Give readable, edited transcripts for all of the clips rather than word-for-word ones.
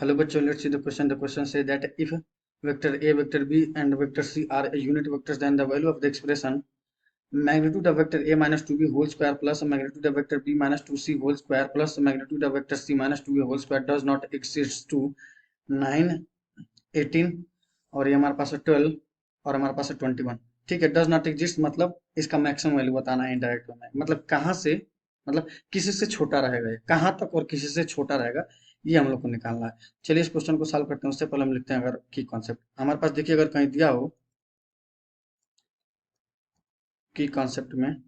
Hello bachcho, let's see the question. The question says that if vector A, vector B and vector C are a unit vectors, then the value of the expression magnitude of vector A minus 2B whole square plus magnitude of vector B minus 2C whole square plus magnitude of vector C minus 2A whole square does not exist to 9, 18 और ये हमारे पास है 12 और हमारे पास है 21। ठीक है, does not exist मतलब इसका मैक्सिमम वैल्यू बताना है इनडायरेक्ट में, मतलब कहाँ से, मतलब किसी से छोटा रहेगा, ये कहाँ तक और किसी से छोटा रहेगा, ये हम लोग को निकालना है। चलिए इस क्वेश्चन को सॉल्व करते हैं। उससे पहले हम लिखते हैं अगर की कॉन्सेप्ट हमारे पास, देखिए अगर कहीं दिया हो की कॉन्सेप्ट में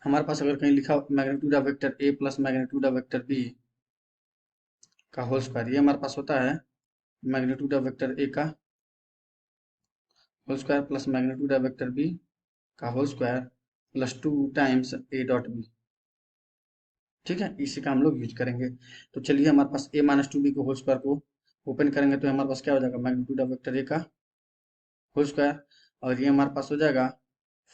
हमारे पास अगर कहीं लिखा हो magnitude of vector A plus magnitude of vector B का होल स्क्वायर, ये हमारे पास होता है मैग्नीट्यूड ऑफ वेक्टर ए का whole square plus magnitude of vector B का whole square plus 2 times A dot B. ठीक है, इसी का हम लोग यूज करेंगे। तो चलिए हमारे पास ए माइनस टू बी को होल स्क्वायर को ओपन करेंगे तो हमारे पास क्या हो जाएगा मैग्नीट्यूड ऑफ वेक्टर ए का होल स्क्वायर, और ये हमारे पास हो जाएगा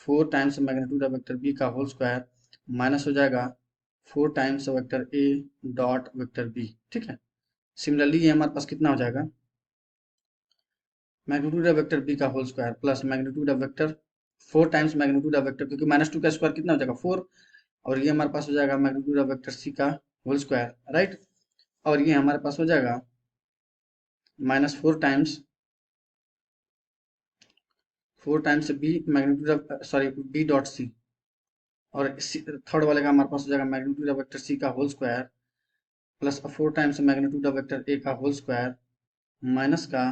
4 times magnitude of vector B का होल स्क्वायर माइनस हो जाएगा 4 times vector A dot vector B. ठीक है, सिमिलरली ये हमारे पास कितना हो जाएगा मैग्नीट्यूड ऑफ वेक्टर बी का whole square plus magnitude of vector 4 times magnitude of vector, क्योंकि माइनस 2 का स्क्वायर कितना हो जाएगा 4, और ये हमारे पास हो जाएगा मैग्नीट्यूड ऑफ वेक्टर सी का होल स्क्वायर, राइट। और ये हमारे पास हो जाएगा -4 times B magnitude of sorry B dot C, और थर्ड वाले का हमारे पास हो जाएगा मैग्नीट्यूड ऑफ वेक्टर सी का whole square plus 4 times magnitude of vector A का होल स्क्वायर माइनस का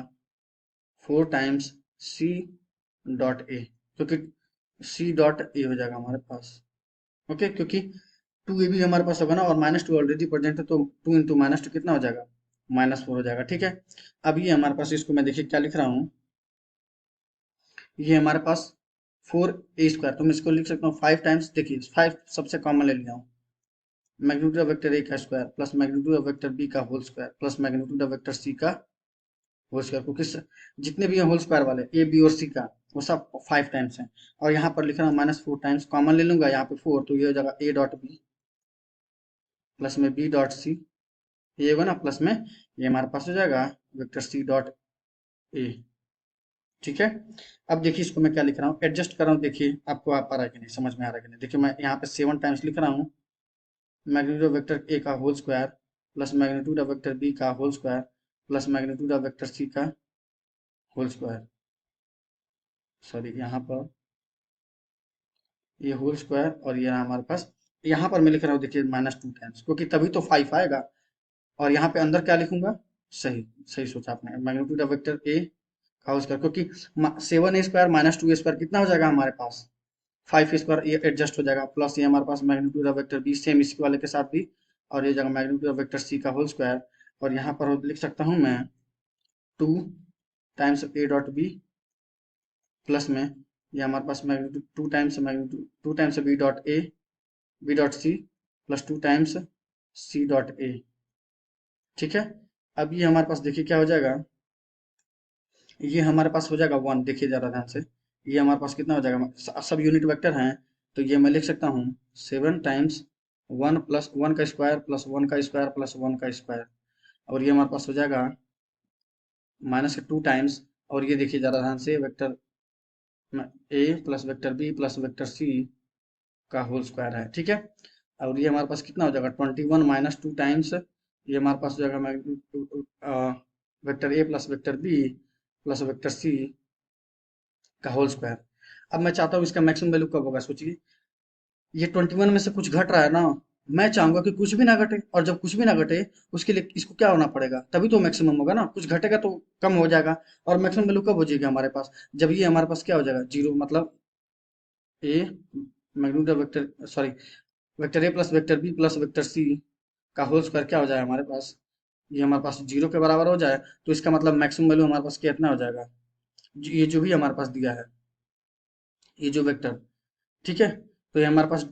4 टाइम्स सी डॉट ए, क्योंकि सी डॉट ए हो जाएगा हमारे पास। ओके, क्योंकि 2 ए भी हमारे पास होगा ना, और -2 ऑलरेडी प्रेजेंट है, तो 2 इंटू -2 कितना हो जाएगा -4 हो जाएगा। ठीक है, अब ये हमारे पास, इसको मैं देखिए क्या लिख रहा हूँ, ये हमारे पास 4a² तो मैं इसको लिख सकता हूँ 5 टाइम्स, देखिए 5 सबसे कॉमन ले लिया हूँ, मैग्नीट्यूड ऑफ वेक्टर ए का square plus magnitude of vector B का whole square plus magnitude of vector C का होल स्क्वायर, क्योंकि जितने भी हैं होल स्क्वायर वाले ए बी और सी का वो सब 5 टाइम्स हैं, और यहाँ पर लिख रहा हूँ -4 टाइम्स, कॉमन ले लूंगा यहाँ पे 4, तो ये हो जाएगा ए डॉट बी प्लस में बी डॉट सी, ये होगा ना, प्लस में ये हमारे पास हो जाएगा वेक्टर सी डॉट ए। ठीक है, अब देखिए इसको मैं क्या लिख रहा हूँ, एडजस्ट कर रहा हूँ, देखिए आपको आ पा रहा है कि नहीं, समझ में आ रहा है कि नहीं। देखिए मैं यहाँ पे 7 टाइम्स लिख रहा हूँ मैग्नीट्यूड ऑफ वेक्टर ए का whole square plus magnitude of vector B का whole square plus magnitude of vector C का होल स्क्वायर, सॉरी यहाँ पर ये होल स्क्वायर, और ये हमारे पास यहाँ पर मैं लिख रहा हूँ देखिए -2 टाइम्स, क्योंकि तभी तो 5 आएगा, और यहाँ पे अंदर क्या लिखूंगा, सही सही सोचा आपने, मैग्नीट्यूड ऑफ वेक्टर ए का होल स्क्वायर, क्योंकि 7a² -2a² कितना हो जाएगा हमारे पास 5a², ये एडजस्ट हो जाएगा, प्लस ये हमारे पास magnitude of vector B same इसके वाले के साथ भी, और ये जगह मैग्नीट्यूड ऑफ वेक्टर सी का होल स्क्वायर, और यहाँ पर लिख सकता हूँ मैं 2 times A dot B plus में ये हमारे पास magnitude 2 times B dot A B dot C plus 2 times C dot A. ठीक है, अब ये हमारे पास देखिए क्या हो जाएगा, ये हमारे पास हो जाएगा 1, देखिए जरा ध्यान से, ये हमारे पास कितना हो जाएगा, सब यूनिट वेक्टर हैं, तो ये मैं लिख सकता हूँ 7 टाइम्स 1 प्लस 1 का स्क्वायर प्लस 1 का स्क्वायर प्लस 1 का स्क्वायर, और ये हमारे पास हो जाएगा -2 टाइम्स, और ये देखिए जरा ध्यान से vector A plus vector B plus vector C का होल स्क्वायर है। ठीक है, और ये हमारे पास कितना हो जाएगा 21 -2 टाइम्स, ये हमारे पास हो जाएगा vector A plus vector B plus vector C का होल स्क्वायर। अब मैं चाहता हूँ इसका मैक्सिमम वैल्यू कब होगा, सोचिए, ये 21 में से कुछ घट रहा है ना, मैं चाहूंगा कि कुछ भी ना घटे, और जब कुछ भी ना घटे उसके लिए इसको क्या होना पड़ेगा, तभी तो मैक्सिमम होगा ना, कुछ घटेगा तो कम हो जाएगा, और मैक्सिमम वैल्यू कब हो जाएगी हमारे पास, जब ये हमारे पास क्या हो जाएगा 0, मतलब A magnitude of vector sorry vector A plus vector B plus vector C का होल स्क्वायर क्या हो जाए हमारे पास, ये हमारे पास 0 के बराबर हो जाए, तो इसका मतलब मैक्सिमम वैल्यू हमारे पास कितना हो जाएगा, ये जो भी हमारे पास दिया है ये जो वेक्टर। ठीक है, तो ये हमारे पास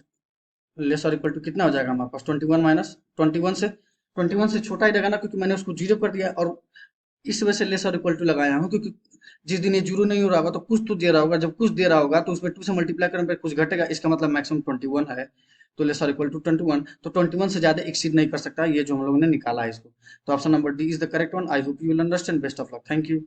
लेस और इक्वल टू कितना हो जाएगा हमारे पास 21 माइनस 21 से छोटा ही रहेगा ना, क्योंकि मैंने उसको 0 कर दिया, और इस वजह से लेस और इक्वल टू लगाया हूँ, क्योंकि जिस दिन ये 0 नहीं हो रहा होगा तो कुछ तो दे रहा होगा, जब कुछ दे रहा होगा तो उसमें 2 से मल्टीप्लाई करने पर कुछ घटेगा, इसका मतलब मैक्सिमम 21 है। तो लेस और इक्वल टू 21, तो 21 से ज्यादा एक्सीड नहीं कर सकता, ये जो हम लोगों ने निकाला है इसको। तो option number D is the correct one. I hope you will understand. Best of luck. Thank you.